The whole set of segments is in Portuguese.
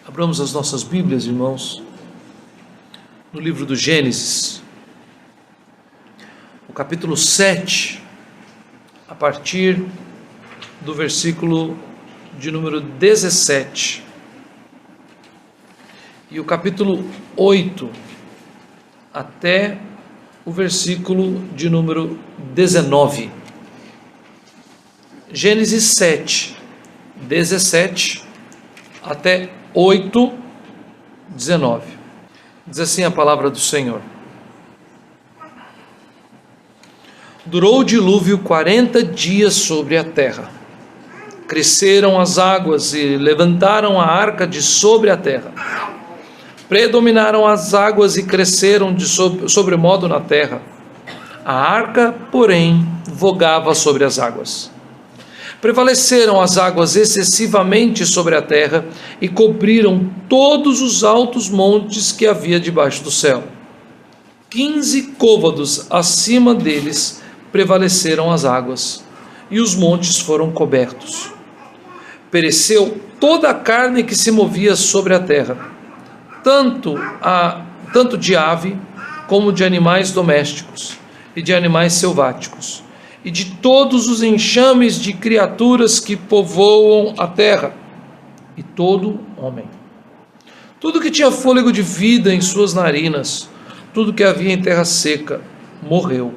Abramos as nossas Bíblias, irmãos, no livro do Gênesis, o capítulo 7, a partir do versículo de número 17, e o capítulo 8, até o versículo de número 19. Gênesis 7, 17 até 8, 19. Diz assim a palavra do Senhor: Durou o dilúvio 40 dias sobre a terra. Cresceram as águas e levantaram a arca de sobre a terra. Predominaram as águas e cresceram de sobremodo na terra. A arca, porém, vogava sobre as águas. Prevaleceram as águas excessivamente sobre a terra e cobriram todos os altos montes que havia debaixo do céu. 15 côvados acima deles prevaleceram as águas, e os montes foram cobertos. Pereceu toda a carne que se movia sobre a terra, tanto de ave como de animais domésticos e de animais selváticos, e de todos os enxames de criaturas que povoam a terra, e todo homem. Tudo que tinha fôlego de vida em suas narinas, tudo que havia em terra seca, morreu.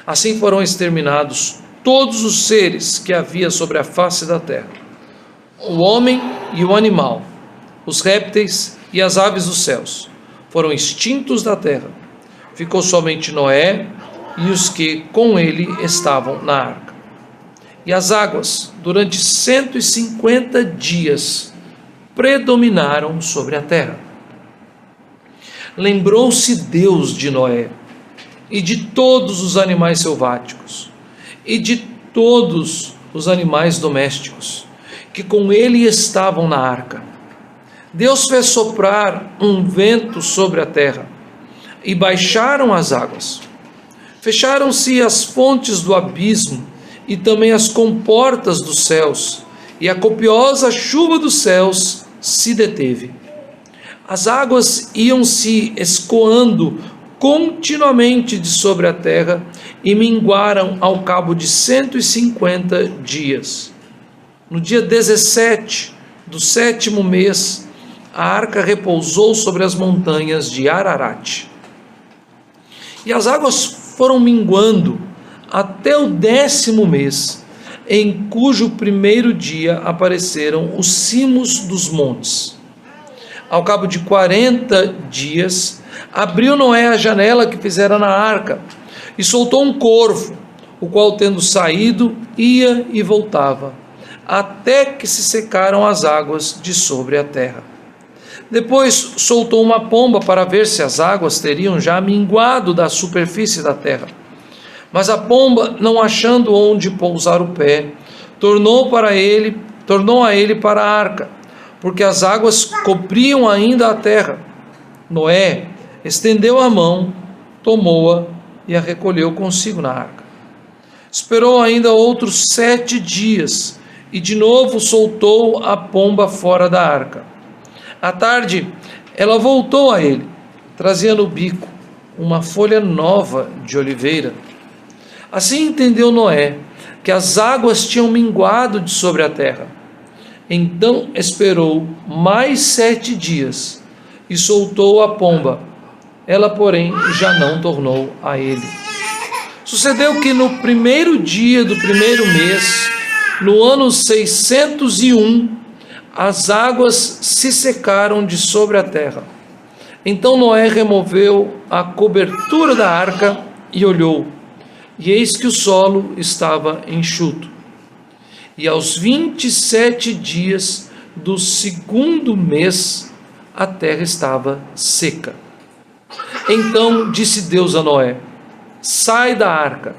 Assim foram exterminados todos os seres que havia sobre a face da terra, o homem e o animal, os répteis e as aves dos céus, foram extintos da terra. Ficou somente Noé e os que com ele estavam na arca. E as águas, durante 150 dias, predominaram sobre a terra. Lembrou-se Deus de Noé, e de todos os animais selváticos, e de todos os animais domésticos, que com ele estavam na arca. Deus fez soprar um vento sobre a terra, e baixaram as águas. Fecharam-se as fontes do abismo e também as comportas dos céus, e a copiosa chuva dos céus se deteve. As águas iam se escoando continuamente de sobre a terra e minguaram ao cabo de 150 dias. No dia 17 do 7º mês, a arca repousou sobre as montanhas de Ararat. E as águas foram minguando até o 10º mês, em cujo primeiro dia apareceram os cimos dos montes. Ao cabo de 40 dias, abriu Noé a janela que fizera na arca, e soltou um corvo, o qual, tendo saído, ia e voltava, até que se secaram as águas de sobre a terra. Depois soltou uma pomba para ver se as águas teriam já minguado da superfície da terra. Mas a pomba, não achando onde pousar o pé, tornou a ele para a arca, porque as águas cobriam ainda a terra. Noé estendeu a mão, tomou-a e a recolheu consigo na arca. Esperou ainda outros 7 dias e de novo soltou a pomba fora da arca. À tarde, ela voltou a ele, trazia no bico uma folha nova de oliveira. Assim entendeu Noé que as águas tinham minguado de sobre a terra. Então esperou mais 7 dias e soltou a pomba. Ela, porém, já não tornou a ele. Sucedeu que no primeiro dia do primeiro mês, no ano 601, as águas se secaram de sobre a terra. Então Noé removeu a cobertura da arca e olhou, e eis que o solo estava enxuto. E aos 27 dias do 2º mês, a terra estava seca. Então disse Deus a Noé: sai da arca,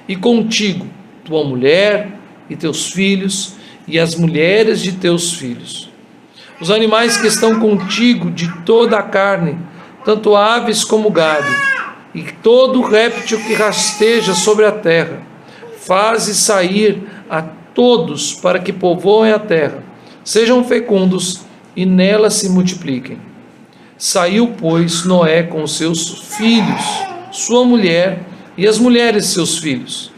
e contigo tua mulher e teus filhos, e as mulheres de teus filhos, os animais que estão contigo de toda a carne, tanto aves como gado, e todo réptil que rasteja sobre a terra. Faze sair a todos para que povoem a terra, sejam fecundos e nela se multipliquem. Saiu, pois, Noé com os seus filhos, sua mulher e as mulheres de seus filhos.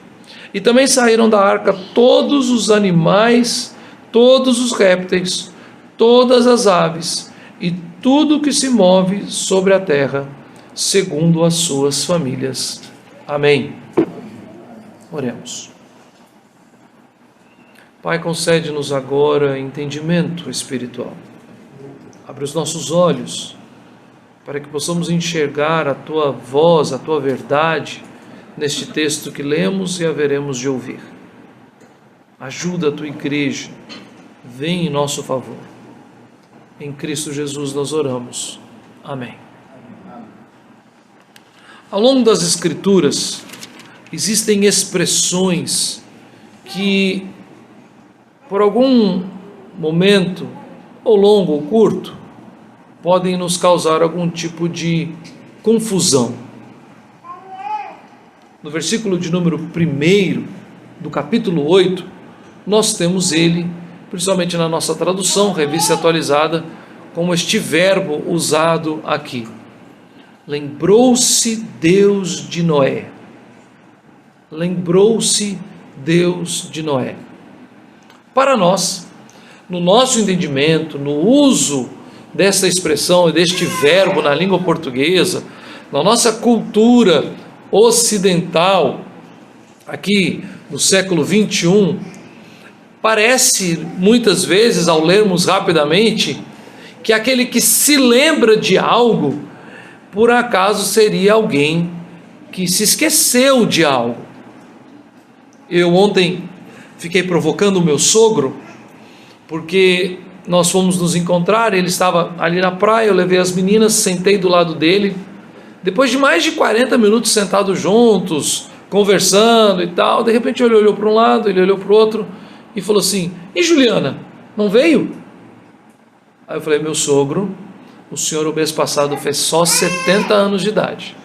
E também saíram da arca todos os animais, todos os répteis, todas as aves e tudo que se move sobre a terra, segundo as suas famílias. Amém. Oremos. Pai, concede-nos agora entendimento espiritual. Abre os nossos olhos para que possamos enxergar a Tua voz, a Tua verdade neste texto que lemos e haveremos de ouvir. Ajuda a Tua igreja, vem em nosso favor. Em Cristo Jesus nós oramos. Amém. Ao longo das Escrituras, existem expressões que, por algum momento, ou longo ou curto, podem nos causar algum tipo de confusão. No versículo de número 1 do capítulo 8, nós temos ele, principalmente na nossa tradução, revista atualizada, como este verbo usado aqui. Lembrou-se Deus de Noé. Lembrou-se Deus de Noé. Para nós, no nosso entendimento, no uso dessa expressão e deste verbo na língua portuguesa, na nossa cultura ocidental, aqui no século 21, parece muitas vezes, ao lermos rapidamente, que aquele que se lembra de algo, por acaso seria alguém que se esqueceu de algo. Eu ontem fiquei provocando o meu sogro, porque nós fomos nos encontrar, ele estava ali na praia, eu levei as meninas, sentei do lado dele, depois de mais de 40 minutos sentados juntos, conversando e tal, de repente ele olhou para um lado, ele olhou para o outro, e falou assim: e Juliana, não veio? Aí eu falei: meu sogro, o senhor o mês passado fez só 70 anos de idade,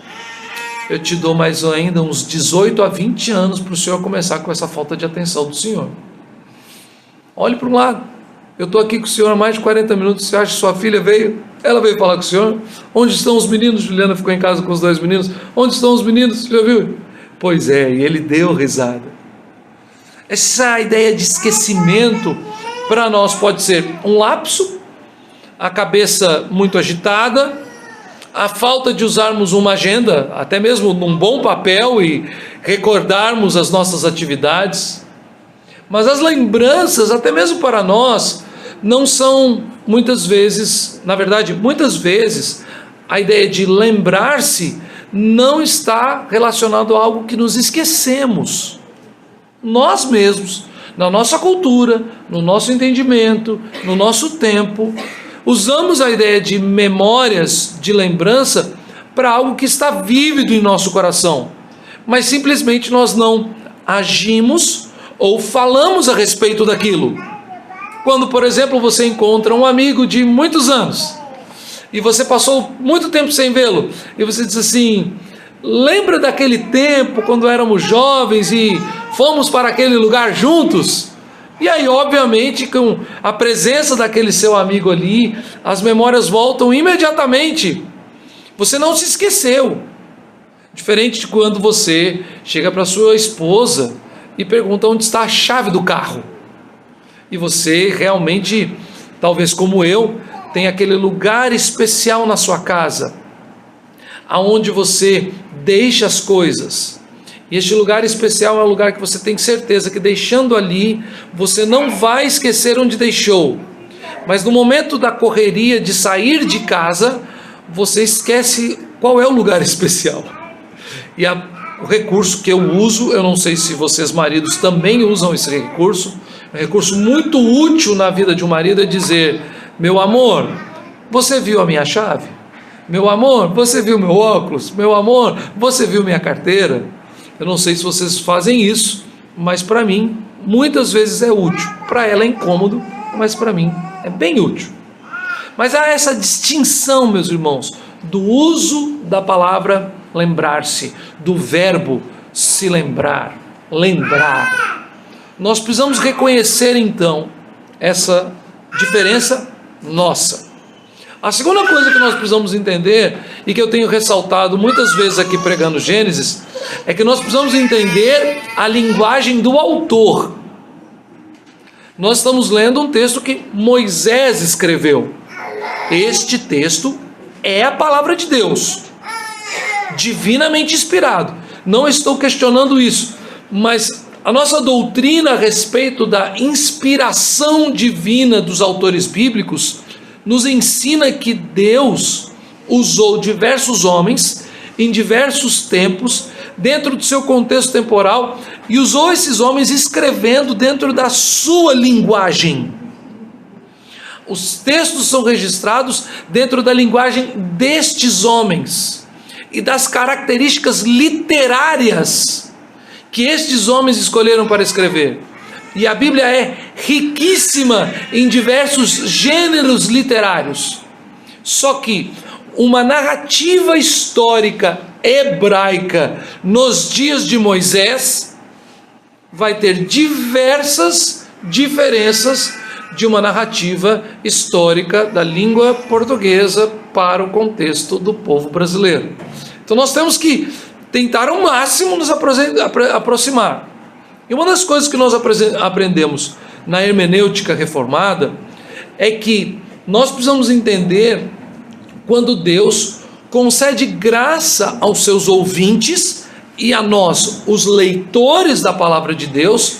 eu te dou mais ainda uns 18 a 20 anos para o senhor começar com essa falta de atenção do senhor. Olhe para um lado, eu estou aqui com o senhor há mais de 40 minutos, você acha que sua filha veio? Ela veio falar com o senhor? Onde estão os meninos? Juliana ficou em casa com os 2 meninos, onde estão os meninos? Já viu? Pois é, e ele deu risada. Essa ideia de esquecimento, para nós pode ser um lapso, a cabeça muito agitada, a falta de usarmos uma agenda, até mesmo num bom papel e recordarmos as nossas atividades. Mas as lembranças, até mesmo para nós, não são muitas vezes, na verdade, muitas vezes, a ideia de lembrar-se não está relacionado a algo que nos esquecemos. Nós mesmos, na nossa cultura, no nosso entendimento, no nosso tempo, usamos a ideia de memórias, de lembrança, para algo que está vívido em nosso coração, mas simplesmente nós não agimos ou falamos a respeito daquilo. Quando, por exemplo, você encontra um amigo de muitos anos, e você passou muito tempo sem vê-lo, e você diz assim: lembra daquele tempo quando éramos jovens e fomos para aquele lugar juntos? E aí, obviamente, com a presença daquele seu amigo ali, as memórias voltam imediatamente. Você não se esqueceu. Diferente de quando você chega para sua esposa e pergunta onde está a chave do carro. E você realmente, talvez como eu, tem aquele lugar especial na sua casa, aonde você deixa as coisas. E este lugar especial é um lugar que você tem certeza que, deixando ali, você não vai esquecer onde deixou. Mas no momento da correria de sair de casa, você esquece qual é o lugar especial. E o recurso que eu uso, eu não sei se vocês maridos também usam esse recurso, é um recurso muito útil na vida de um marido, é dizer: meu amor, você viu a minha chave? Meu amor, você viu meu óculos? Meu amor, você viu minha carteira? Eu não sei se vocês fazem isso, mas para mim, muitas vezes é útil. Para ela é incômodo, mas para mim é bem útil. Mas há essa distinção, meus irmãos, do uso da palavra lembrar-se, do verbo se lembrar, lembrar. Nós precisamos reconhecer então essa diferença nossa. A segunda coisa que nós precisamos entender, e que eu tenho ressaltado muitas vezes aqui pregando Gênesis, é que nós precisamos entender a linguagem do autor. Nós estamos lendo um texto que Moisés escreveu. Este texto é a palavra de Deus, divinamente inspirado. Não estou questionando isso, mas a nossa doutrina a respeito da inspiração divina dos autores bíblicos nos ensina que Deus usou diversos homens em diversos tempos, dentro do seu contexto temporal, e usou esses homens escrevendo dentro da sua linguagem. Os textos são registrados dentro da linguagem destes homens e das características literárias que estes homens escolheram para escrever. E a Bíblia é riquíssima em diversos gêneros literários. Só que uma narrativa histórica hebraica nos dias de Moisés vai ter diversas diferenças de uma narrativa histórica da língua portuguesa para o contexto do povo brasileiro. Então nós temos que tentar ao máximo nos aproximar. E uma das coisas que nós aprendemos na hermenêutica reformada é que nós precisamos entender quando Deus concede graça aos seus ouvintes e a nós, os leitores da palavra de Deus,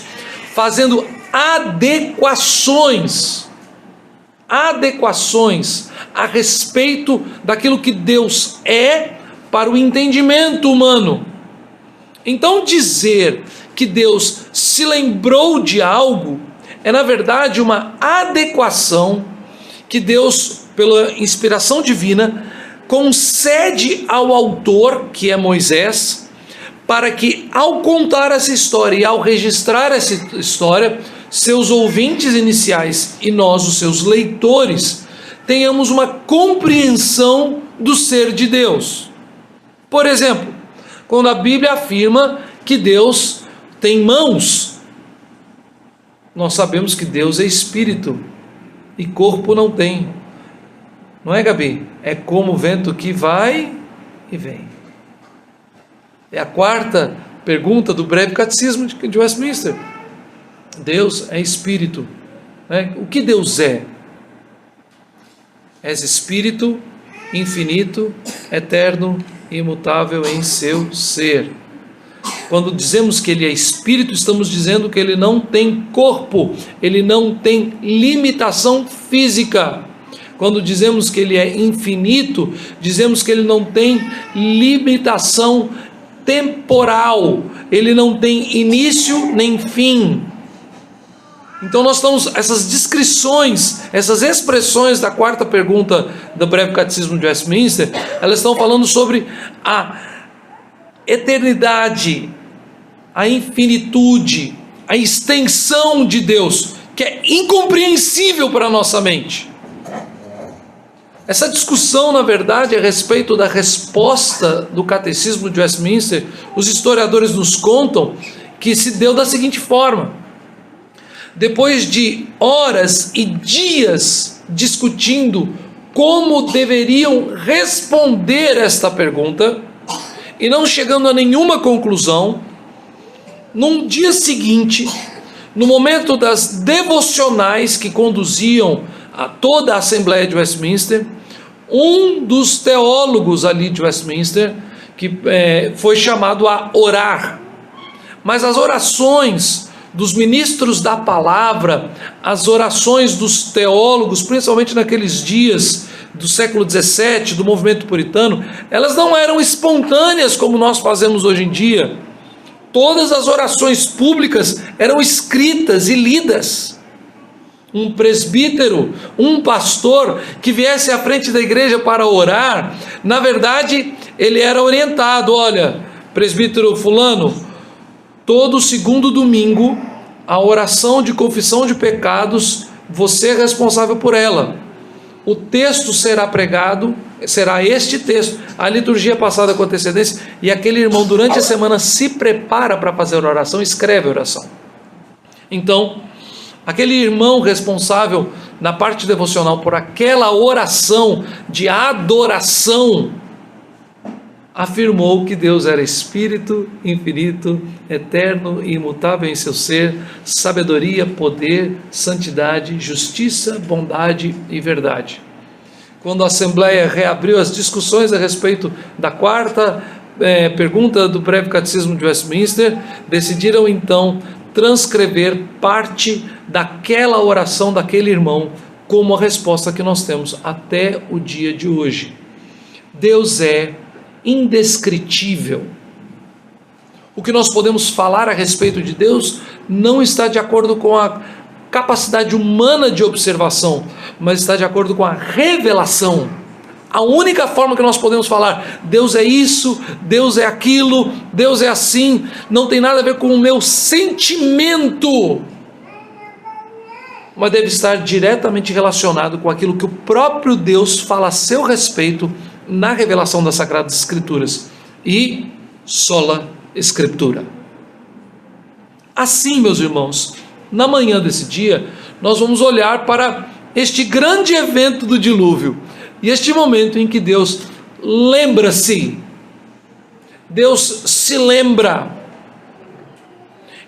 fazendo adequações a respeito daquilo que Deus é para o entendimento humano. Então dizer que Deus se lembrou de algo é na verdade uma adequação que Deus, pela inspiração divina, concede ao autor, que é Moisés, para que ao contar essa história e ao registrar essa história, seus ouvintes iniciais e nós, os seus leitores, tenhamos uma compreensão do ser de Deus. Por exemplo, quando a Bíblia afirma que Deus tem mãos, nós sabemos que Deus é espírito e corpo não tem. Não é, Gabi? É como o vento que vai e vem. É a quarta pergunta do breve catecismo de Westminster. Deus é espírito, né? O que Deus é? És espírito, infinito, eterno e imutável em seu ser. Quando dizemos que ele é espírito, estamos dizendo que ele não tem corpo, ele não tem limitação física. Quando dizemos que ele é infinito, dizemos que ele não tem limitação temporal, ele não tem início nem fim. Então nós estamos, essas descrições, essas expressões da quarta pergunta do breve catecismo de Westminster, elas estão falando sobre a eternidade, a infinitude, a extensão de Deus, que é incompreensível para a nossa mente. Essa discussão, na verdade, a respeito da resposta do catecismo de Westminster, os historiadores nos contam que se deu da seguinte forma: depois de horas e dias discutindo como deveriam responder esta pergunta, e não chegando a nenhuma conclusão, num dia seguinte, no momento das devocionais que conduziam a toda a Assembleia de Westminster, um dos teólogos ali de Westminster, que foi chamado a orar, mas as orações dos ministros da palavra, as orações dos teólogos, principalmente naqueles dias do século XVII, do movimento puritano, elas não eram espontâneas como nós fazemos hoje em dia. Todas as orações públicas eram escritas e lidas. Um presbítero, um pastor que viesse à frente da igreja para orar, na verdade, ele era orientado: olha, presbítero fulano, todo segundo domingo, a oração de confissão de pecados, você é responsável por ela. O texto será pregado, será este texto, a liturgia passada com antecedência, e aquele irmão durante a semana se prepara para fazer a oração, escreve a oração. Então, aquele irmão responsável na parte devocional por aquela oração de adoração, afirmou que Deus era Espírito, infinito, eterno e imutável em seu ser, sabedoria, poder, santidade, justiça, bondade e verdade. Quando a Assembleia reabriu as discussões a respeito da quarta pergunta do breve catecismo de Westminster, decidiram então transcrever parte daquela oração daquele irmão como a resposta que nós temos até o dia de hoje. Deus é indescritível. O que nós podemos falar a respeito de Deus não está de acordo com a capacidade humana de observação, mas está de acordo com a revelação. A única forma que nós podemos falar, Deus é isso, Deus é aquilo, Deus é assim, não tem nada a ver com o meu sentimento, mas deve estar diretamente relacionado com aquilo que o próprio Deus fala a seu respeito na revelação das Sagradas Escrituras, e sola Escritura. Assim, meus irmãos, na manhã desse dia, nós vamos olhar para este grande evento do dilúvio, e este momento em que Deus lembra-se, Deus se lembra.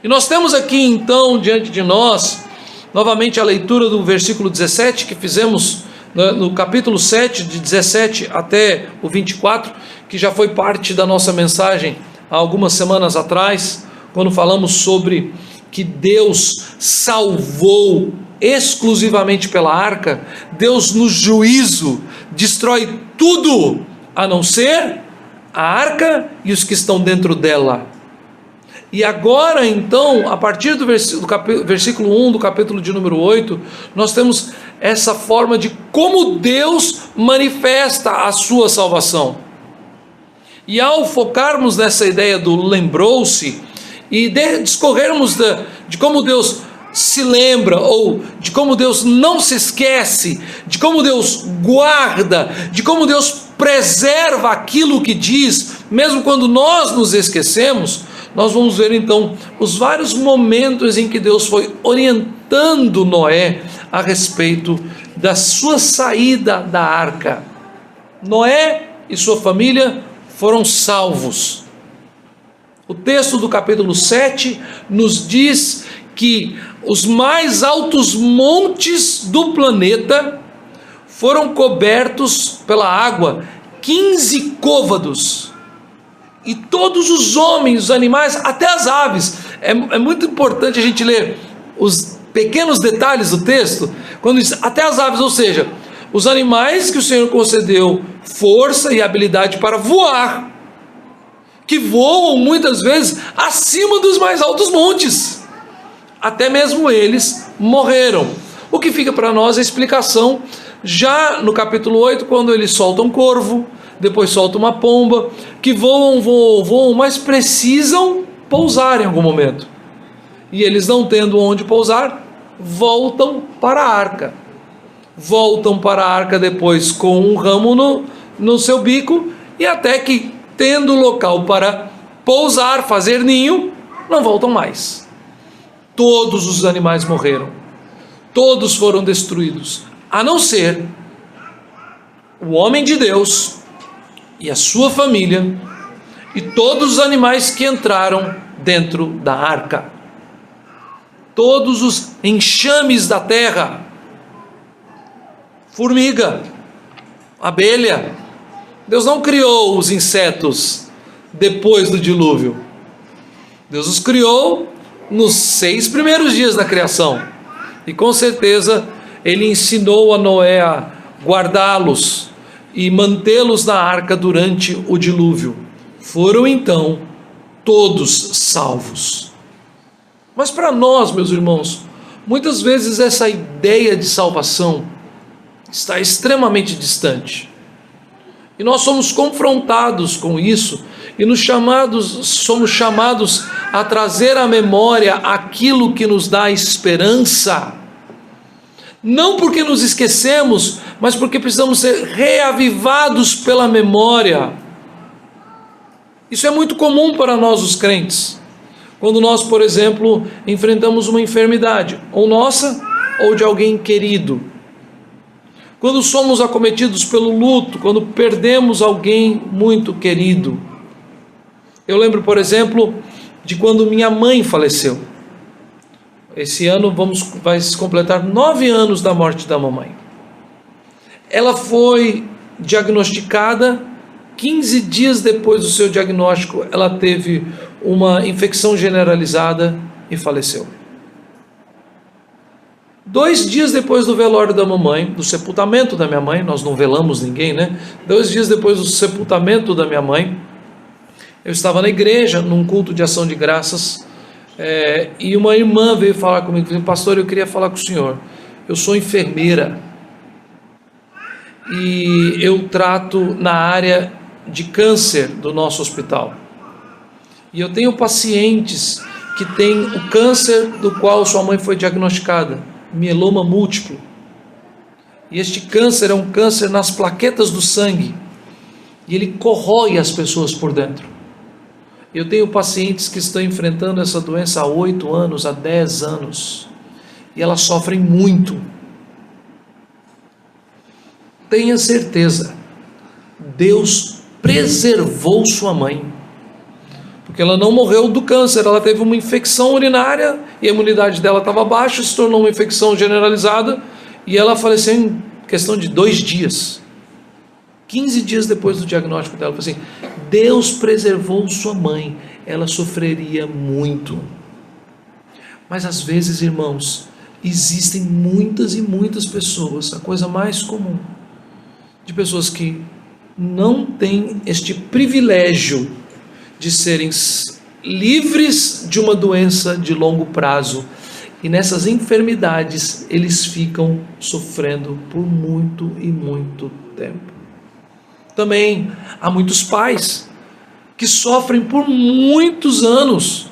E nós temos aqui então diante de nós, novamente a leitura do versículo 17 que fizemos no capítulo 7, de 17 até o 24, que já foi parte da nossa mensagem há algumas semanas atrás, quando falamos sobre que Deus salvou exclusivamente pela arca. Deus no juízo destrói tudo, a não ser a arca e os que estão dentro dela. E agora então, a partir do versículo 1 do capítulo de número 8, nós temos essa forma de como Deus manifesta a sua salvação. E ao focarmos nessa ideia do lembrou-se, e discorrermos de como Deus se lembra, ou de como Deus não se esquece, de como Deus guarda, de como Deus preserva aquilo que diz, mesmo quando nós nos esquecemos, nós vamos ver então os vários momentos em que Deus foi orientando Noé a respeito da sua saída da arca. Noé e sua família foram salvos. O texto do capítulo 7 nos diz que os mais altos montes do planeta foram cobertos pela água, 15 côvados, e todos os homens, os animais, até as aves. É muito importante a gente ler os pequenos detalhes do texto, quando diz até as aves, ou seja, os animais que o Senhor concedeu força e habilidade para voar, que voam muitas vezes acima dos mais altos montes, até mesmo eles morreram. O que fica para nós a explicação já no capítulo 8, quando eles soltam um corvo, depois soltam uma pomba, que voam, mas precisam pousar em algum momento, e eles não tendo onde pousar, voltam para a arca. Voltam para a arca depois com um ramo no seu bico, e até que, tendo local para pousar, fazer ninho, não voltam mais. Todos os animais morreram, todos foram destruídos, a não ser o homem de Deus e a sua família, e todos os animais que entraram dentro da arca, todos os enxames da terra, formiga, abelha. Deus não criou os insetos depois do dilúvio, Deus os criou nos 6 primeiros dias da criação, e com certeza Ele ensinou a Noé a guardá-los e mantê-los na arca durante o dilúvio. Foram então todos salvos. Mas para nós, meus irmãos, muitas vezes essa ideia de salvação está extremamente distante, e nós somos confrontados com isso, e somos chamados a trazer à memória aquilo que nos dá esperança, não porque nos esquecemos, mas porque precisamos ser reavivados pela memória. Isso é muito comum para nós os crentes, quando nós, por exemplo, enfrentamos uma enfermidade, ou nossa, ou de alguém querido, quando somos acometidos pelo luto, quando perdemos alguém muito querido. Eu lembro, por exemplo, de quando minha mãe faleceu. Esse ano vai se completar 9 anos da morte da mamãe. Ela foi diagnosticada, 15 dias depois do seu diagnóstico, ela teve uma infecção generalizada e faleceu. 2 dias depois do velório da mamãe, do sepultamento da minha mãe, nós não velamos ninguém, né? 2 dias depois do sepultamento da minha mãe, eu estava na igreja, num culto de ação de graças, e uma irmã veio falar comigo, disse: pastor, eu queria falar com o senhor, eu sou enfermeira, e eu trato na área de câncer do nosso hospital, e eu tenho pacientes que têm o câncer do qual sua mãe foi diagnosticada, mieloma múltiplo, e este câncer é um câncer nas plaquetas do sangue, e ele corrói as pessoas por dentro. Eu tenho pacientes que estão enfrentando essa doença há 8 anos, há 10 anos, e elas sofrem muito. Tenha certeza, Deus preservou sua mãe, porque ela não morreu do câncer, ela teve uma infecção urinária e a imunidade dela estava baixa, se tornou uma infecção generalizada e ela faleceu em questão de 2 dias. 15 dias depois do diagnóstico dela, assim, Deus preservou sua mãe, ela sofreria muito. Mas às vezes, irmãos, existem muitas e muitas pessoas, a coisa mais comum, de pessoas que não têm este privilégio de serem livres de uma doença de longo prazo, e nessas enfermidades eles ficam sofrendo por muito e muito tempo. Também há muitos pais que sofrem por muitos anos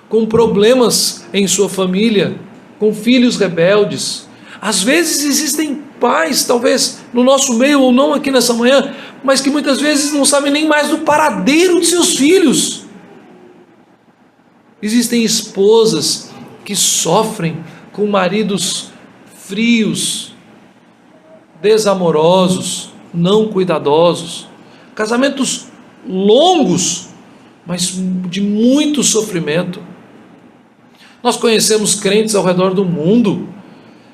com problemas em sua família, com filhos rebeldes. Às vezes existem pais, talvez no nosso meio ou não aqui nessa manhã, mas que muitas vezes não sabem nem mais do paradeiro de seus filhos. Existem esposas que sofrem com maridos frios, desamorosos, não cuidadosos, casamentos longos, mas de muito sofrimento. Nós conhecemos crentes ao redor do mundo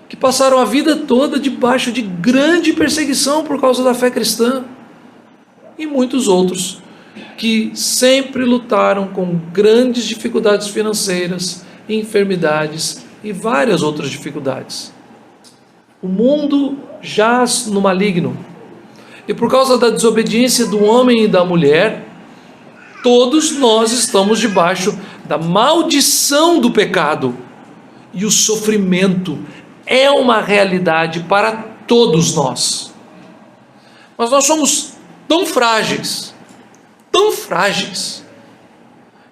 que passaram a vida toda debaixo de grande perseguição por causa da fé cristã, e muitos outros que sempre lutaram com grandes dificuldades financeiras, enfermidades e várias outras dificuldades. O mundo jaz no maligno, e por causa da desobediência do homem e da mulher, todos nós estamos debaixo da maldição do pecado, e o sofrimento é uma realidade para todos nós. Mas nós somos tão frágeis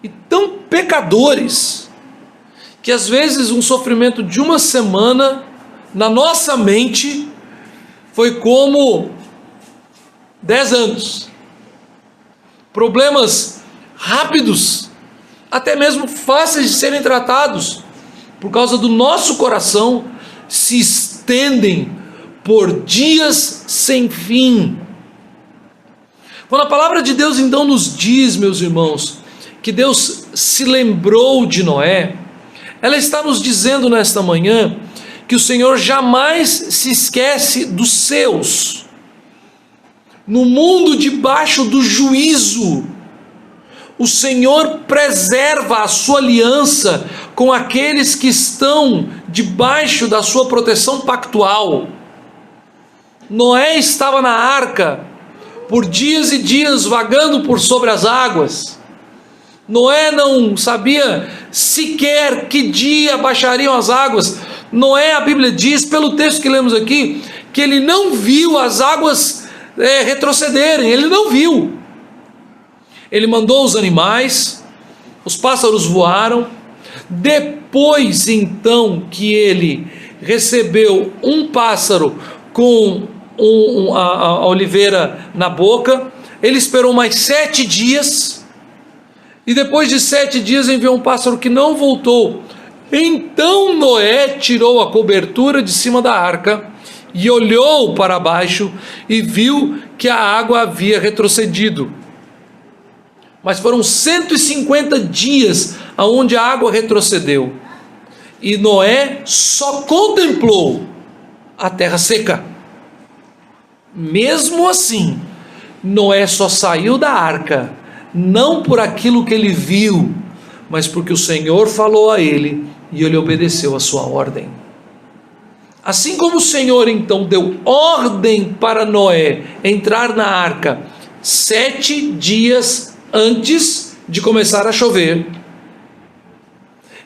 e tão pecadores, que às vezes um sofrimento de uma semana na nossa mente foi como 10 anos. Problemas rápidos, até mesmo fáceis de serem tratados, por causa do nosso coração, se estendem por dias sem fim. Quando a palavra de Deus então nos diz, meus irmãos, que Deus se lembrou de Noé, ela está nos dizendo nesta manhã que o Senhor jamais se esquece dos seus. No mundo debaixo do juízo, o Senhor preserva a sua aliança com aqueles que estão debaixo da sua proteção pactual. Noé estava na arca por dias e dias vagando por sobre as águas. Noé não sabia sequer que dia baixariam as águas. Noé, a Bíblia diz, pelo texto que lemos aqui, que ele não viu as águas retrocederem, ele não viu. Ele mandou os animais, os pássaros voaram. Depois então que ele recebeu um pássaro com a oliveira na boca, ele esperou mais 7 dias, e depois de 7 dias enviou um pássaro que não voltou. Então Noé tirou a cobertura de cima da arca e olhou para baixo e viu que a água havia retrocedido. Mas foram 150 dias aonde a água retrocedeu, e Noé só contemplou a terra seca. Mesmo assim, Noé só saiu da arca, não por aquilo que ele viu, mas porque o Senhor falou a ele e ele obedeceu a sua ordem. Assim como o Senhor então deu ordem para Noé entrar na arca 7 dias antes de começar a chover,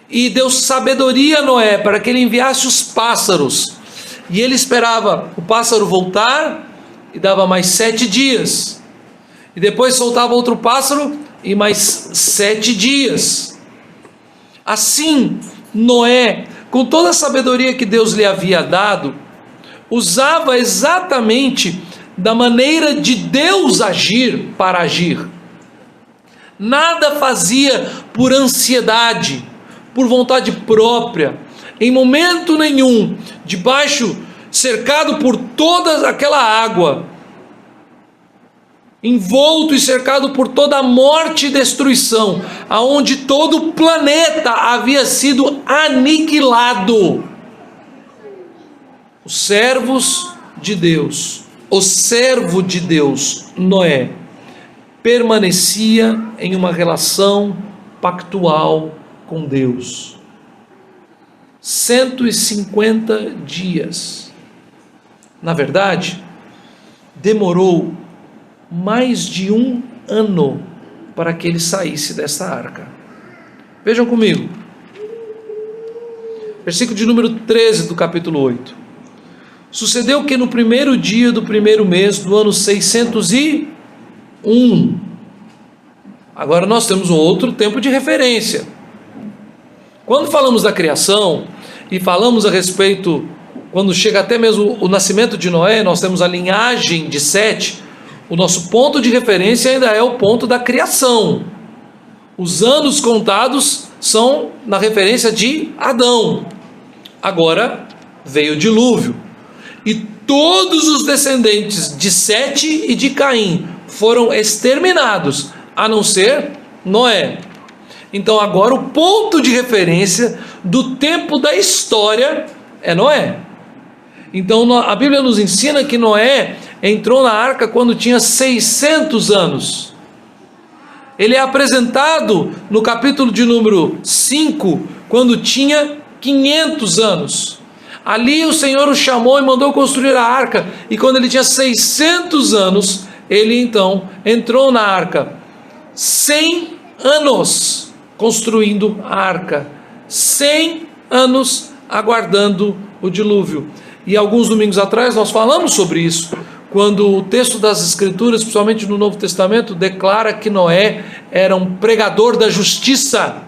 e deu sabedoria a Noé para que ele enviasse os pássaros, e ele esperava o pássaro voltar, e dava mais 7 dias, e depois soltava outro pássaro, e mais 7 dias. Assim, Noé, com toda a sabedoria que Deus lhe havia dado, usava exatamente da maneira de Deus agir para agir. Nada fazia por ansiedade, por vontade própria, em momento nenhum, cercado por toda aquela água, envolto e cercado por toda a morte e destruição, aonde todo o planeta havia sido aniquilado. Os servos de Deus, o servo de Deus, Noé, permanecia em uma relação pactual com Deus. 150 dias. Na verdade, demorou mais de 1 ano para que ele saísse desta arca. Vejam comigo. Versículo de número 13 do capítulo 8. Sucedeu que no primeiro dia do primeiro mês do ano 601. Agora nós temos um outro tempo de referência. Quando falamos da criação e falamos a respeito, quando chega até mesmo o nascimento de Noé, nós temos a linhagem de Sete. O nosso ponto de referência ainda é o ponto da criação. Os anos contados são na referência de Adão. Agora veio o dilúvio, e todos os descendentes de Sete e de Caim foram exterminados, a não ser Noé. Então agora o ponto de referência do tempo da história é Noé. Então a Bíblia nos ensina que Noé entrou na arca quando tinha 600 anos. Ele é apresentado no capítulo de número 5, quando tinha 500 anos. Ali o Senhor o chamou e mandou construir a arca, e quando ele tinha 600 anos, ele então entrou na arca. 100 anos construindo a arca, 100 anos aguardando o dilúvio. E alguns domingos atrás nós falamos sobre isso, quando o texto das Escrituras, principalmente no Novo Testamento, declara que Noé era um pregador da justiça.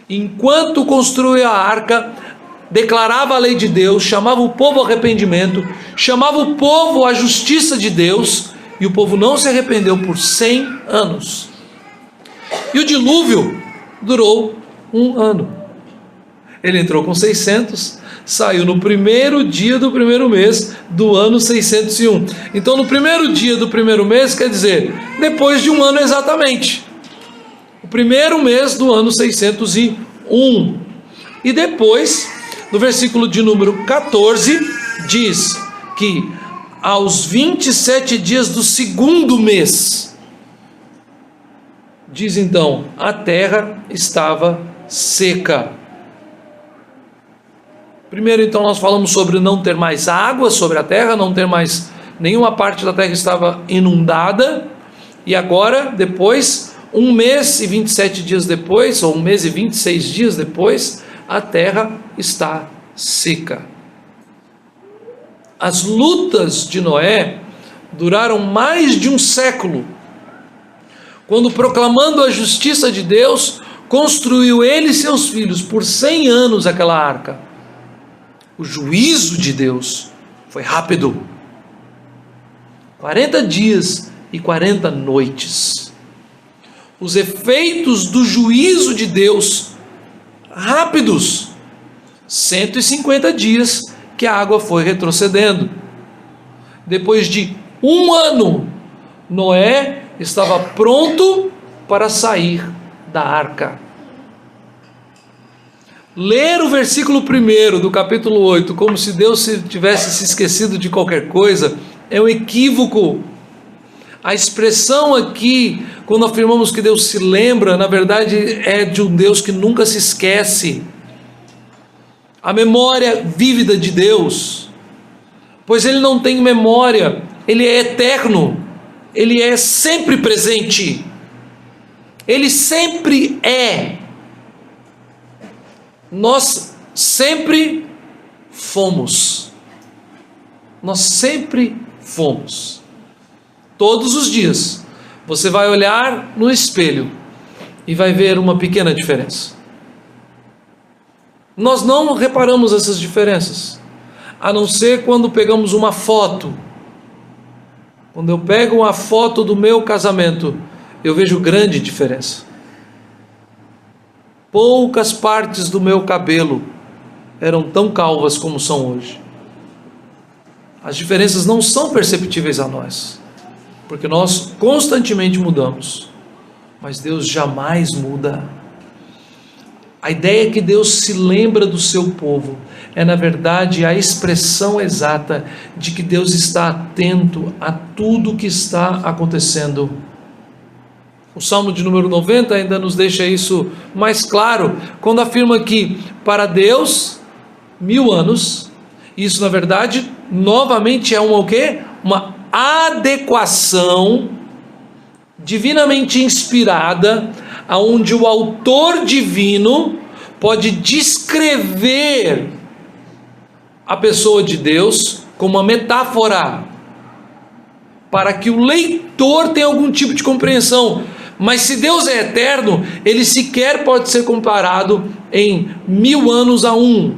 Enquanto construía a arca, declarava a lei de Deus, chamava o povo ao arrependimento, chamava o povo à justiça de Deus, e o povo não se arrependeu por 100 anos. E o dilúvio durou 1 ano. Ele entrou com 600, saiu no primeiro dia do primeiro mês do ano 601. Então no primeiro dia do primeiro mês, quer dizer, depois de 1 ano exatamente, o primeiro mês do ano 601. E depois, no versículo de número 14, diz que aos 27 dias do segundo mês, diz então, a terra estava seca. Primeiro então nós falamos sobre não ter mais água sobre a terra, não ter mais, nenhuma parte da terra estava inundada, e agora, depois, 1 mês e 27 dias depois, ou 1 mês e 26 dias depois, a terra está seca. As lutas de Noé duraram mais de 1 século, quando, proclamando a justiça de Deus, construiu ele e seus filhos por 100 anos aquela arca. O juízo de Deus foi rápido, 40 dias e 40 noites. Os efeitos do juízo de Deus rápidos, 150 dias que a água foi retrocedendo. Depois de 1 ano, Noé estava pronto para sair da arca. Ler o versículo 1 do capítulo 8 como se Deus tivesse se esquecido de qualquer coisa é um equívoco. A expressão aqui, quando afirmamos que Deus se lembra, na verdade é de um Deus que nunca se esquece. A memória vívida de Deus, pois Ele não tem memória, Ele é eterno, Ele é sempre presente, Ele sempre é. Nós sempre fomos. Nós sempre fomos. Todos os dias você vai olhar no espelho e vai ver uma pequena diferença. Nós não reparamos essas diferenças, a não ser quando pegamos uma foto. Quando eu pego uma foto do meu casamento, eu vejo grande diferença. Poucas partes do meu cabelo eram tão calvas como são hoje. As diferenças não são perceptíveis a nós, porque nós constantemente mudamos, mas Deus jamais muda. A ideia é que Deus se lembra do seu povo é, na verdade, a expressão exata de que Deus está atento a tudo que está acontecendo. O Salmo de número 90 ainda nos deixa isso mais claro, quando afirma que para Deus 1000 anos, isso na verdade novamente é o quê? Uma adequação divinamente inspirada, aonde o autor divino pode descrever a pessoa de Deus como uma metáfora, para que o leitor tenha algum tipo de compreensão. Mas se Deus é eterno, Ele sequer pode ser comparado em 1000 anos a 1.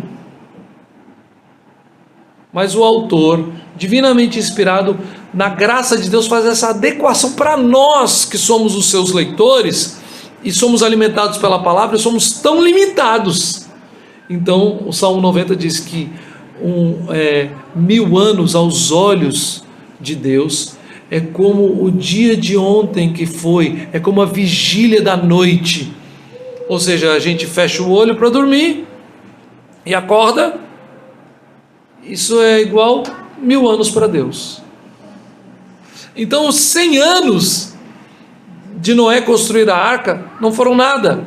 Mas o autor, divinamente inspirado, na graça de Deus, faz essa adequação para nós que somos os seus leitores e somos alimentados pela palavra, somos tão limitados. Então o Salmo 90 diz que 1000 anos aos olhos de Deus é como o dia de ontem que foi, é como a vigília da noite. Ou seja, a gente fecha o olho para dormir e acorda. Isso é igual 1000 anos para Deus. Então os 100 anos de Noé construir a arca não foram nada.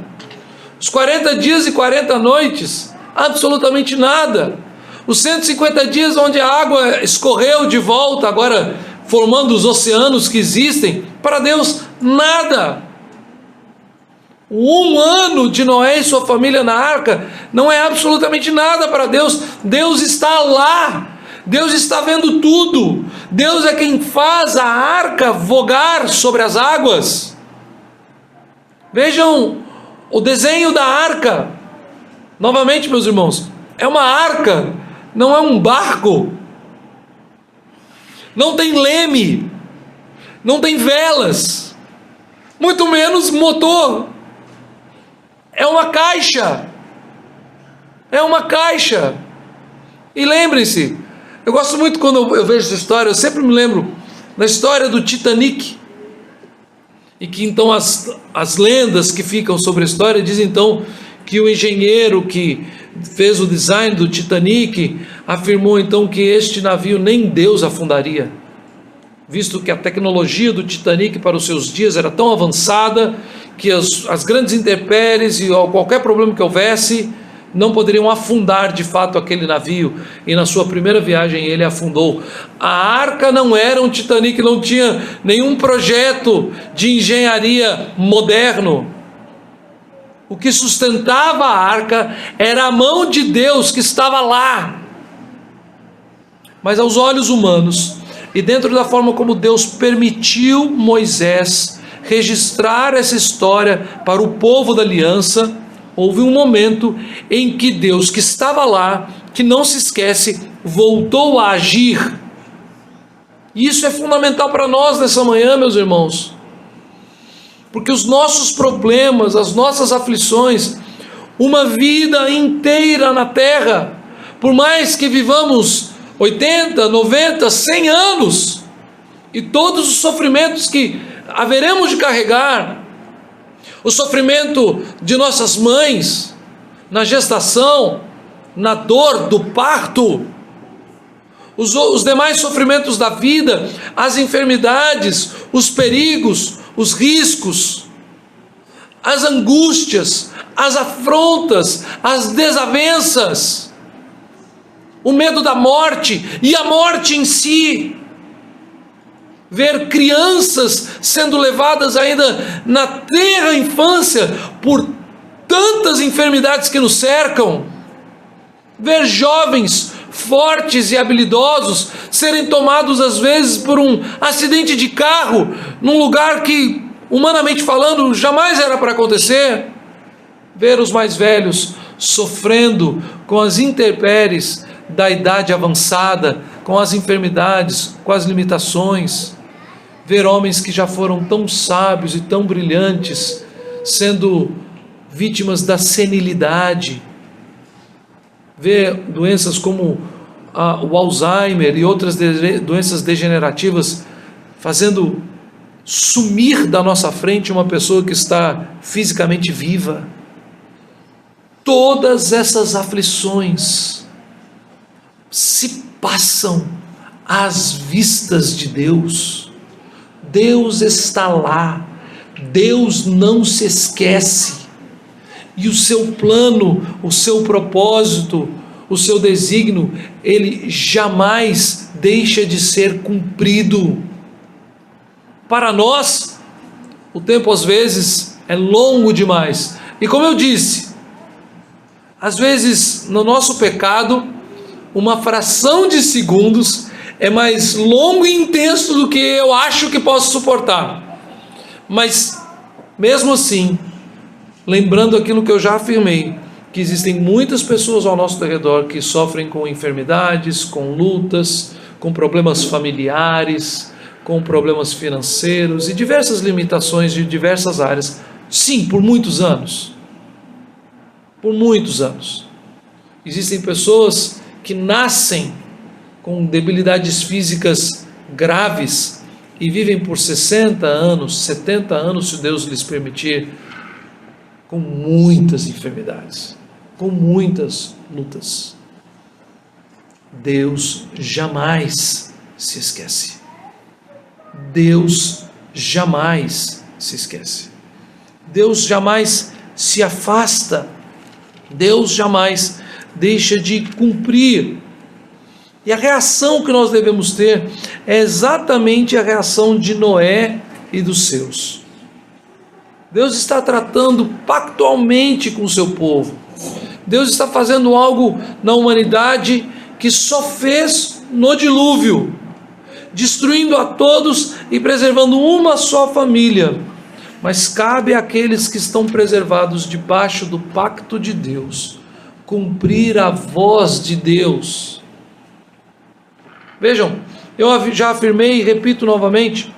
Os 40 dias e 40 noites, absolutamente nada. Os 150 dias onde a água escorreu de volta, agora formando os oceanos que existem, para Deus nada. O 1 ano de Noé e sua família na arca não é absolutamente nada para Deus. Deus está lá, Deus está vendo tudo. Deus é quem faz a arca vogar sobre as águas. Vejam o desenho da arca. Novamente, meus irmãos, é uma arca, não é um barco. Não tem leme, não tem velas, muito menos motor. É uma caixa. É uma caixa. E lembrem-se, eu gosto muito quando eu vejo essa história, eu sempre me lembro da história do Titanic. E que então as lendas que ficam sobre a história dizem então que o engenheiro que fez o design do Titanic afirmou então que este navio nem Deus afundaria, visto que a tecnologia do Titanic para os seus dias era tão avançada que as grandes intempéries e qualquer problema que houvesse não poderiam afundar de fato aquele navio. E na sua primeira viagem ele afundou. A arca não era um Titanic, não tinha nenhum projeto de engenharia moderno. O que sustentava a arca era a mão de Deus que estava lá. Mas aos olhos humanos, e dentro da forma como Deus permitiu Moisés registrar essa história para o povo da aliança, houve um momento em que Deus, que estava lá, que não se esquece, voltou a agir. E isso é fundamental para nós nessa manhã, meus irmãos, porque os nossos problemas, as nossas aflições, uma vida inteira na terra, Por mais que vivamos 80, 90, 100 anos, e todos os sofrimentos que haveremos de carregar, o sofrimento de nossas mães, na gestação, na dor do parto, os demais sofrimentos da vida, as enfermidades, os perigos, os riscos, as angústias, as afrontas, as desavenças, o medo da morte e a morte em si. Ver crianças sendo levadas ainda na tenra infância por tantas enfermidades que nos cercam. Ver jovens fortes e habilidosos serem tomados às vezes por um acidente de carro num lugar que, humanamente falando, jamais era para acontecer. Ver os mais velhos sofrendo com as intempéries da idade avançada, com as enfermidades, com as limitações. Ver homens que já foram tão sábios e tão brilhantes sendo vítimas da senilidade. Ver doenças como o Alzheimer e outras doenças degenerativas fazendo sumir da nossa frente uma pessoa que está fisicamente viva. Todas essas aflições se passam às vistas de Deus. Deus está lá, Deus não se esquece, e o seu plano, o seu propósito, o seu desígnio, ele jamais deixa de ser cumprido. Para nós, o tempo às vezes é longo demais, e como eu disse, às vezes no nosso pecado, uma fração de segundos é mais longo e intenso do que eu acho que posso suportar. Mas mesmo assim, lembrando aquilo que eu já afirmei, que existem muitas pessoas ao nosso redor que sofrem com enfermidades, com lutas, com problemas familiares, com problemas financeiros e diversas limitações de diversas áreas. Sim, por muitos anos. Por muitos anos. Existem pessoas que nascem com debilidades físicas graves e vivem por 60 anos, 70 anos, se Deus lhes permitir, com muitas enfermidades, com muitas lutas. Deus jamais se esquece. Deus jamais se esquece. Deus jamais se afasta. Deus jamais deixa de cumprir. E a reação que nós devemos ter é exatamente a reação de Noé e dos seus. Deus está tratando pactualmente com o seu povo. Deus está fazendo algo na humanidade que só fez no dilúvio, destruindo a todos e preservando uma só família. Mas cabe àqueles que estão preservados debaixo do pacto de Deus cumprir a voz de Deus. Vejam, eu já afirmei e repito novamente,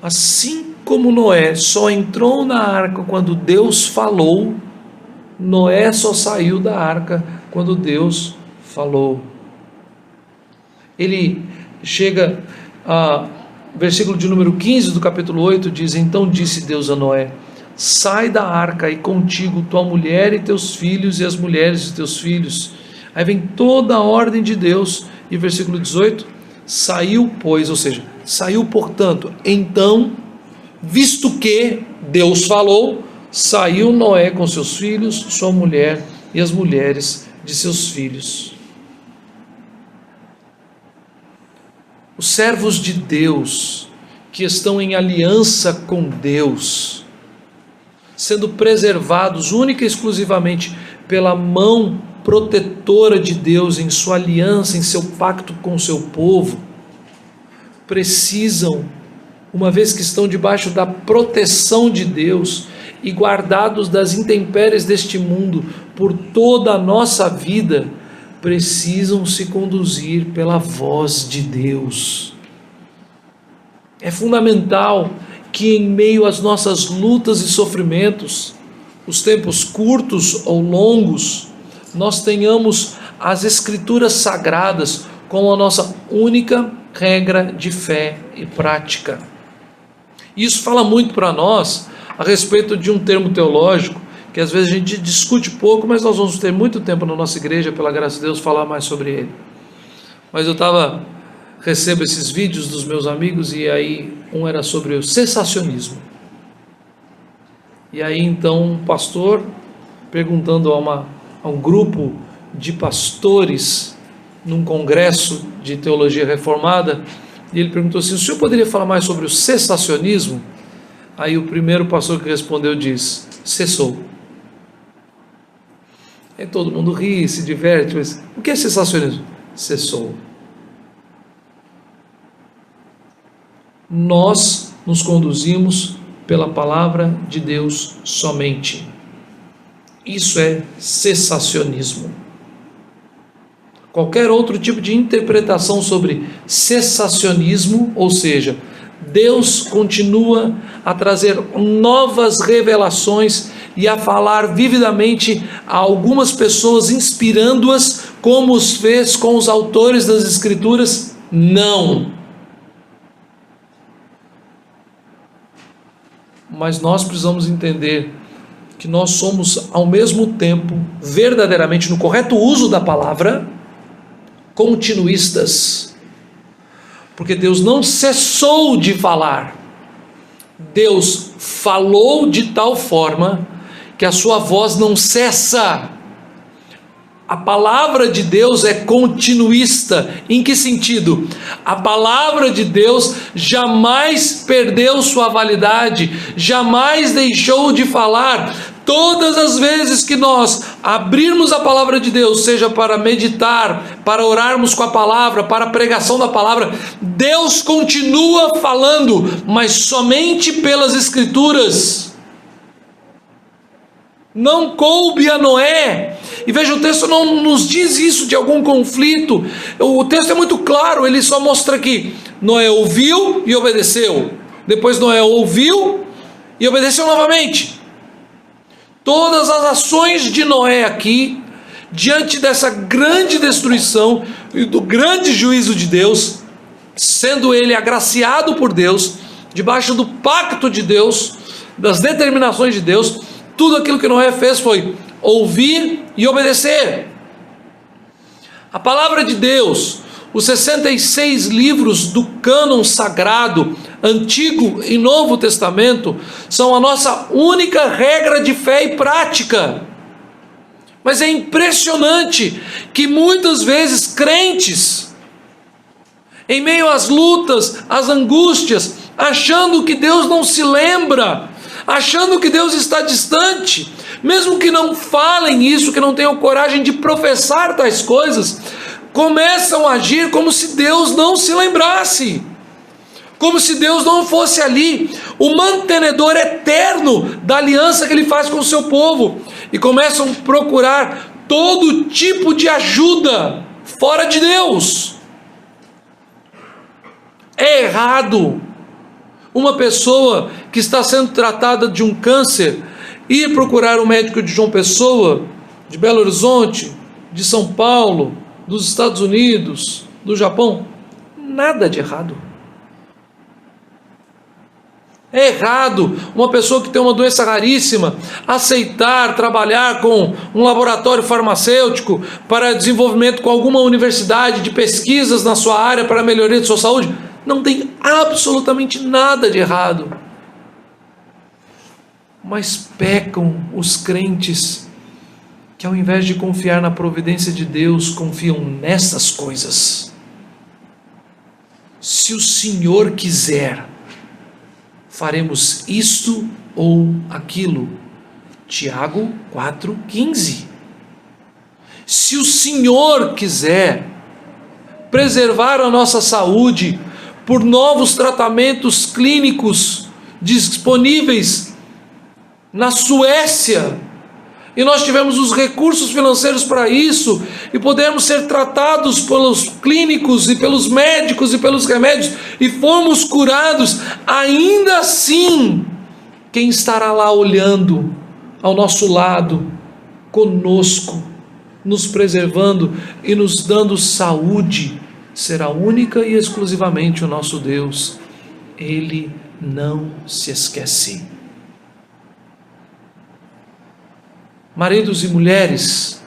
assim como Noé só entrou na arca quando Deus falou, Noé só saiu da arca quando Deus falou. Ele chega a versículo de número 15 do capítulo 8, diz: então disse Deus a Noé, sai da arca e contigo tua mulher e teus filhos e as mulheres de teus filhos. Aí vem toda a ordem de Deus. E versículo 18, saiu pois, ou seja, saiu portanto, então, visto que Deus falou, saiu Noé com seus filhos, sua mulher e as mulheres de seus filhos. Os servos de Deus, que estão em aliança com Deus, sendo preservados única e exclusivamente pela mão protetora de Deus em sua aliança, em seu pacto com o seu povo, precisam, uma vez que estão debaixo da proteção de Deus e guardados das intempéries deste mundo por toda a nossa vida, precisam se conduzir pela voz de Deus. É fundamental que em meio às nossas lutas e sofrimentos, os tempos curtos ou longos, nós tenhamos as Escrituras Sagradas como a nossa única regra de fé e prática. Isso fala muito para nós a respeito de um termo teológico que às vezes a gente discute pouco, mas nós vamos ter muito tempo na nossa igreja, pela graça de Deus, falar mais sobre ele. Mas eu recebo esses vídeos dos meus amigos, e aí um era sobre o cessacionismo. E aí então um pastor perguntando a um grupo de pastores num congresso de teologia reformada, e ele perguntou assim: o senhor poderia falar mais sobre o cessacionismo? Aí o primeiro pastor que respondeu diz: cessou. Aí todo mundo ri, se diverte, mas o que é cessacionismo? Cessou. Nós nos conduzimos pela palavra de Deus somente. Isso é cessacionismo. Qualquer outro tipo de interpretação sobre cessacionismo, ou seja, Deus continua a trazer novas revelações e a falar vividamente a algumas pessoas, inspirando-as, como os fez com os autores das Escrituras, não. Mas nós precisamos entender que nós somos, ao mesmo tempo, verdadeiramente, no correto uso da palavra, continuistas. Porque Deus não cessou de falar. Deus falou de tal forma que a sua voz não cessa. A palavra de Deus é continuista. Em que sentido? A palavra de Deus jamais perdeu sua validade, jamais deixou de falar. Todas as vezes que nós abrirmos a palavra de Deus, seja para meditar, para orarmos com a palavra, para a pregação da palavra, Deus continua falando, mas somente pelas Escrituras. Não coube a Noé, e veja, o texto não nos diz isso de algum conflito, o texto é muito claro, ele só mostra que Noé ouviu e obedeceu, depois Noé ouviu e obedeceu novamente. Todas as ações de Noé aqui, diante dessa grande destruição e do grande juízo de Deus, sendo ele agraciado por Deus, debaixo do pacto de Deus, das determinações de Deus, tudo aquilo que Noé fez foi ouvir e obedecer. A palavra de Deus, os 66 livros do cânon sagrado, Antigo e Novo Testamento, são a nossa única regra de fé e prática. Mas é impressionante que muitas vezes crentes, em meio às lutas, às angústias, achando que Deus não se lembra, achando que Deus está distante, mesmo que não falem isso, que não tenham coragem de professar tais coisas, começam a agir como se Deus não se lembrasse, como se Deus não fosse ali, o mantenedor eterno da aliança que Ele faz com o seu povo, e começam a procurar todo tipo de ajuda fora de Deus. É errado uma pessoa que está sendo tratada de um câncer ir procurar um médico de João Pessoa, de Belo Horizonte, de São Paulo, dos Estados Unidos, do Japão. Nada de errado. É errado uma pessoa que tem uma doença raríssima aceitar trabalhar com um laboratório farmacêutico para desenvolvimento com alguma universidade de pesquisas na sua área para a melhoria de sua saúde. Não tem absolutamente nada de errado. Mas pecam os crentes que, ao invés de confiar na providência de Deus, confiam nessas coisas. Se o Senhor quiser, faremos isto ou aquilo. Tiago 4,15. Se o Senhor quiser preservar a nossa saúde por novos tratamentos clínicos disponíveis na Suécia, e nós tivemos os recursos financeiros para isso, e podemos ser tratados pelos clínicos e pelos médicos e pelos remédios, e fomos curados, ainda assim, quem estará lá olhando ao nosso lado, conosco, nos preservando e nos dando saúde, será única e exclusivamente o nosso Deus. Ele não se esquece. Maridos e mulheres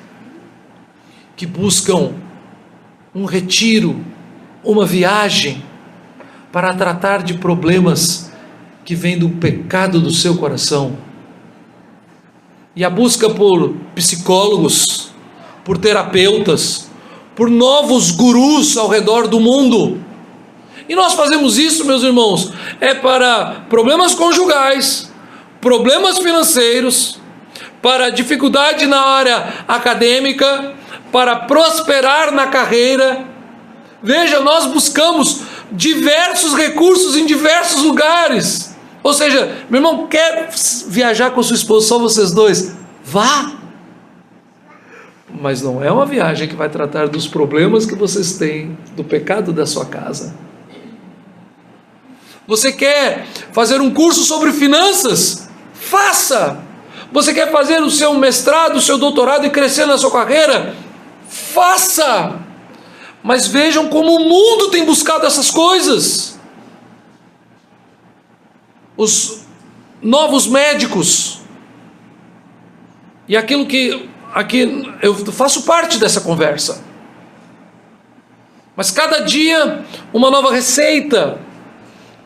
que buscam um retiro, uma viagem, para tratar de problemas que vêm do pecado do seu coração, e a busca por psicólogos, por terapeutas, por novos gurus ao redor do mundo. E nós fazemos isso, meus irmãos, para problemas conjugais, problemas financeiros, para dificuldade na área acadêmica, para prosperar na carreira. Veja, nós buscamos diversos recursos em diversos lugares. Ou seja, meu irmão, quer viajar com sua esposa, só vocês dois? Vá! Mas não é uma viagem que vai tratar dos problemas que vocês têm, do pecado da sua casa. Você quer fazer um curso sobre finanças? Faça! Você quer fazer o seu mestrado, o seu doutorado e crescer na sua carreira? Faça! Mas vejam como o mundo tem buscado essas coisas. Os novos médicos. E aquilo que aqui eu faço parte dessa conversa. Mas cada dia uma nova receita.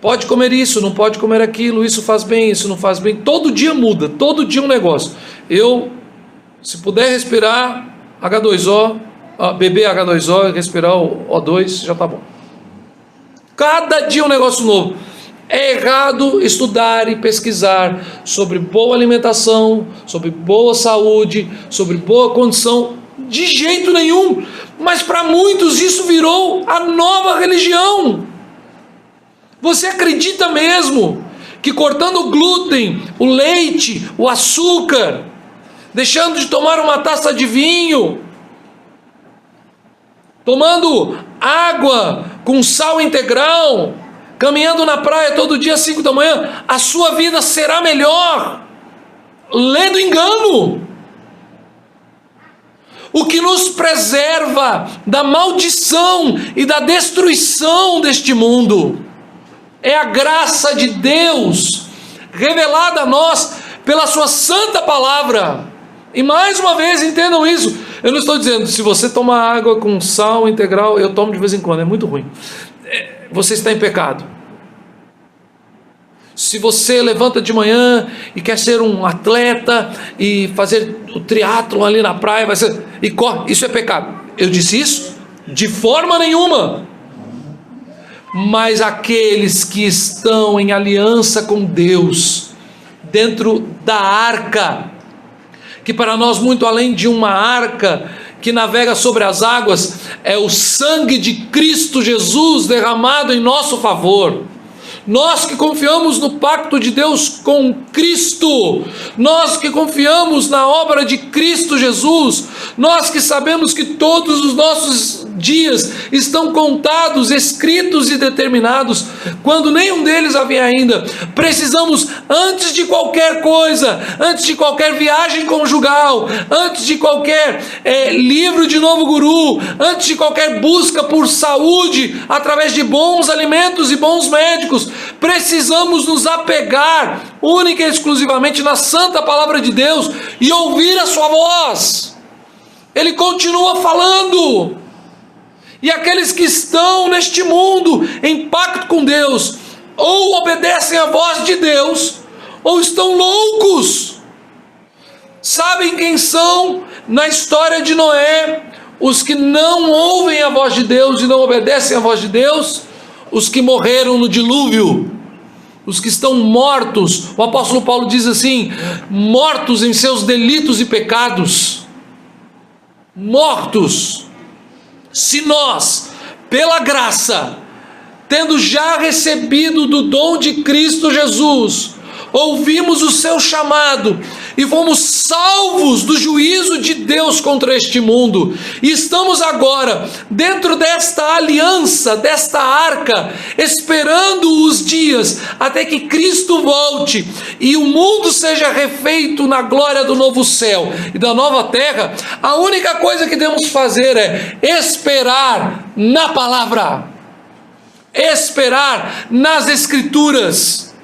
Pode comer isso, não pode comer aquilo, isso faz bem, isso não faz bem. Todo dia muda, todo dia um negócio. Se puder respirar H2O, beber H2O e respirar o O2, já está bom. Cada dia um negócio novo. É errado estudar e pesquisar sobre boa alimentação, sobre boa saúde, sobre boa condição, de jeito nenhum. Mas para muitos isso virou a nova religião. Você acredita mesmo que cortando o glúten, o leite, o açúcar, deixando de tomar uma taça de vinho, tomando água com sal integral, caminhando na praia todo dia às 5 da manhã, a sua vida será melhor? Lendo engano. O que nos preserva da maldição e da destruição deste mundo é a graça de Deus, revelada a nós pela sua santa palavra. E mais uma vez, entendam isso, eu não estou dizendo, se você tomar água com sal integral, eu tomo de vez em quando, é muito ruim, você está em pecado. Se você levanta de manhã e quer ser um atleta e fazer o triatlon ali na praia, e corre, isso é pecado. Eu disse isso? De forma nenhuma. Mas aqueles que estão em aliança com Deus, dentro da arca, que para nós muito além de uma arca que navega sobre as águas, é o sangue de Cristo Jesus derramado em nosso favor. Nós que confiamos no pacto de Deus com Cristo, nós que confiamos na obra de Cristo Jesus, nós que sabemos que todos os nossos dias estão contados, escritos e determinados, quando nenhum deles havia ainda, precisamos, antes de qualquer coisa, antes de qualquer viagem conjugal, antes de qualquer livro de novo guru, antes de qualquer busca por saúde, através de bons alimentos e bons médicos, precisamos nos apegar única e exclusivamente na santa palavra de Deus e ouvir a sua voz. Ele continua falando. E aqueles que estão neste mundo em pacto com Deus, ou obedecem à voz de Deus, ou estão loucos. Sabem quem são na história de Noé? Os que não ouvem a voz de Deus e não obedecem à voz de Deus? Os que morreram no dilúvio, os que estão mortos. O apóstolo Paulo diz assim: mortos em seus delitos e pecados. Mortos. Se nós, pela graça, tendo já recebido do dom de Cristo Jesus, ouvimos o seu chamado e fomos salvos do juízo de Deus contra este mundo, e estamos agora dentro desta aliança, desta arca, esperando os dias até que Cristo volte e o mundo seja refeito na glória do novo céu e da nova terra. A única coisa que temos que fazer é esperar na palavra, esperar nas Escrituras,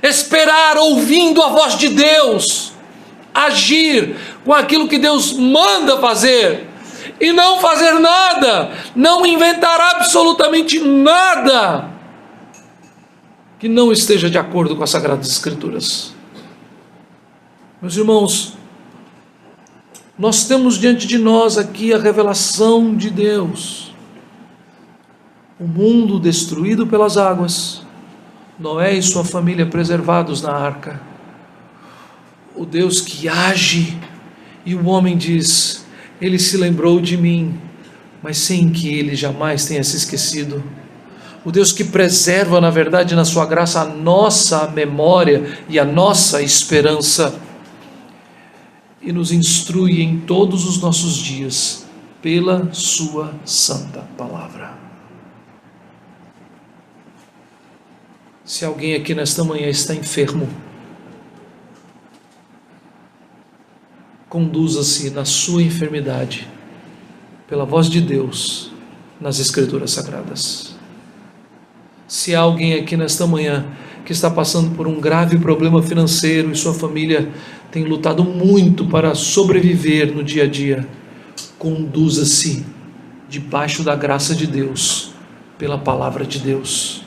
esperar ouvindo a voz de Deus, agir com aquilo que Deus manda fazer, e não fazer nada, não inventar absolutamente nada que não esteja de acordo com as Sagradas Escrituras. Meus irmãos, nós temos diante de nós aqui a revelação de Deus. O mundo destruído pelas águas, Noé e sua família preservados na arca, o Deus que age, e o homem diz: ele se lembrou de mim, mas sem que ele jamais tenha se esquecido. O Deus que preserva, na verdade, na sua graça, a nossa memória e a nossa esperança, e nos instrui em todos os nossos dias pela sua santa palavra. Se alguém aqui nesta manhã está enfermo, conduza-se na sua enfermidade pela voz de Deus nas Escrituras Sagradas. Se há alguém aqui nesta manhã que está passando por um grave problema financeiro e sua família tem lutado muito para sobreviver no dia a dia, conduza-se debaixo da graça de Deus pela palavra de Deus.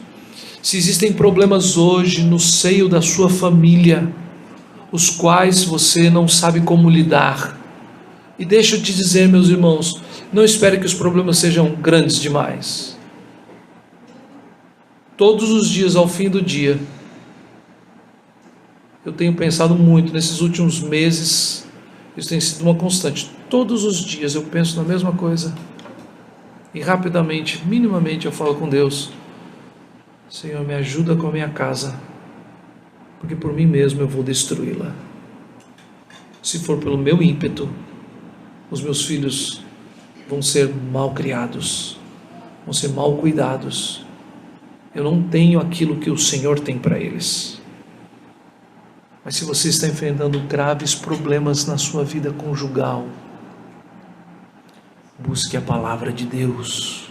Se existem problemas hoje no seio da sua família, os quais você não sabe como lidar, e deixa eu te dizer, meus irmãos, não espere que os problemas sejam grandes demais. Todos os dias, ao fim do dia, eu tenho pensado muito nesses últimos meses, isso tem sido uma constante. Todos os dias eu penso na mesma coisa, e rapidamente, minimamente, eu falo com Deus: Senhor, me ajuda com a minha casa, porque por mim mesmo eu vou destruí-la. Se for pelo meu ímpeto, os meus filhos vão ser mal criados, vão ser mal cuidados. Eu não tenho aquilo que o Senhor tem para eles. Mas se você está enfrentando graves problemas na sua vida conjugal, busque a palavra de Deus,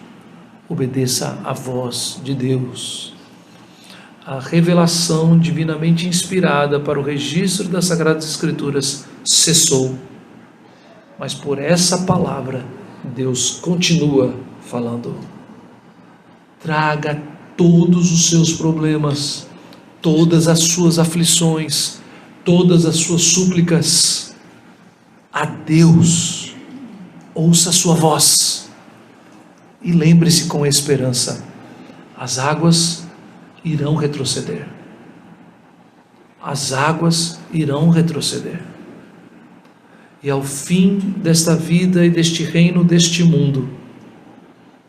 obedeça à voz de Deus. A revelação divinamente inspirada para o registro das Sagradas Escrituras cessou, mas por essa palavra Deus continua falando. Traga todos os seus problemas, todas as suas aflições, todas as suas súplicas a Deus. Ouça a sua voz e lembre-se com esperança: as águas irão retroceder. As águas irão retroceder. E ao fim desta vida e deste reino, deste mundo,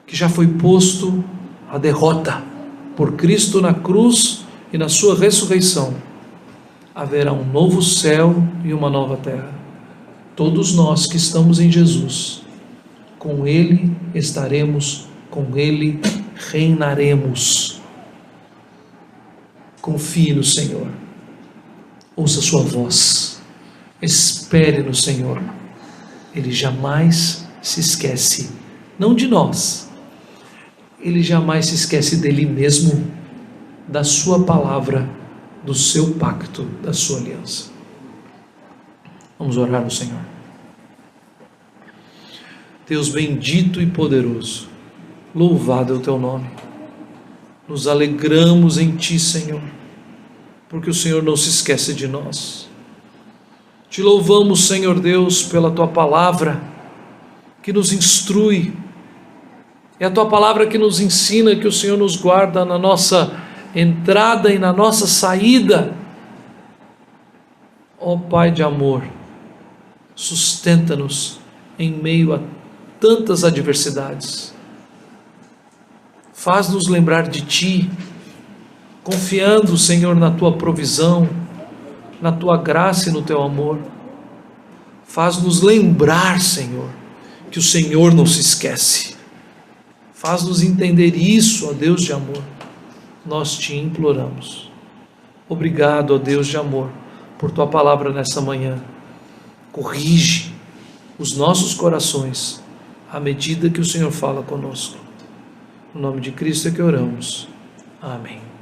que já foi posto à derrota por Cristo na cruz e na sua ressurreição, haverá um novo céu e uma nova terra. Todos nós que estamos em Jesus, com Ele estaremos, com Ele reinaremos. Confie no Senhor, ouça sua voz, espere no Senhor. Ele jamais se esquece, não de nós, Ele jamais se esquece dele mesmo, da sua palavra, do seu pacto, da sua aliança. Vamos orar ao Senhor. Deus bendito e poderoso, louvado é o teu nome. Nos alegramos em ti, Senhor, porque o Senhor não se esquece de nós. Te louvamos, Senhor Deus, pela tua palavra que nos instrui. É a tua palavra que nos ensina, que o Senhor nos guarda na nossa entrada e na nossa saída. Ó Pai de amor, sustenta-nos em meio a tantas adversidades. Faz-nos lembrar de Ti, confiando, Senhor, na Tua provisão, na Tua graça e no Teu amor. Faz-nos lembrar, Senhor, que o Senhor não se esquece. Faz-nos entender isso, ó Deus de amor. Nós te imploramos. Obrigado, ó Deus de amor, por Tua palavra nessa manhã. Corrige os nossos corações à medida que o Senhor fala conosco. No nome de Cristo é que oramos. Amém.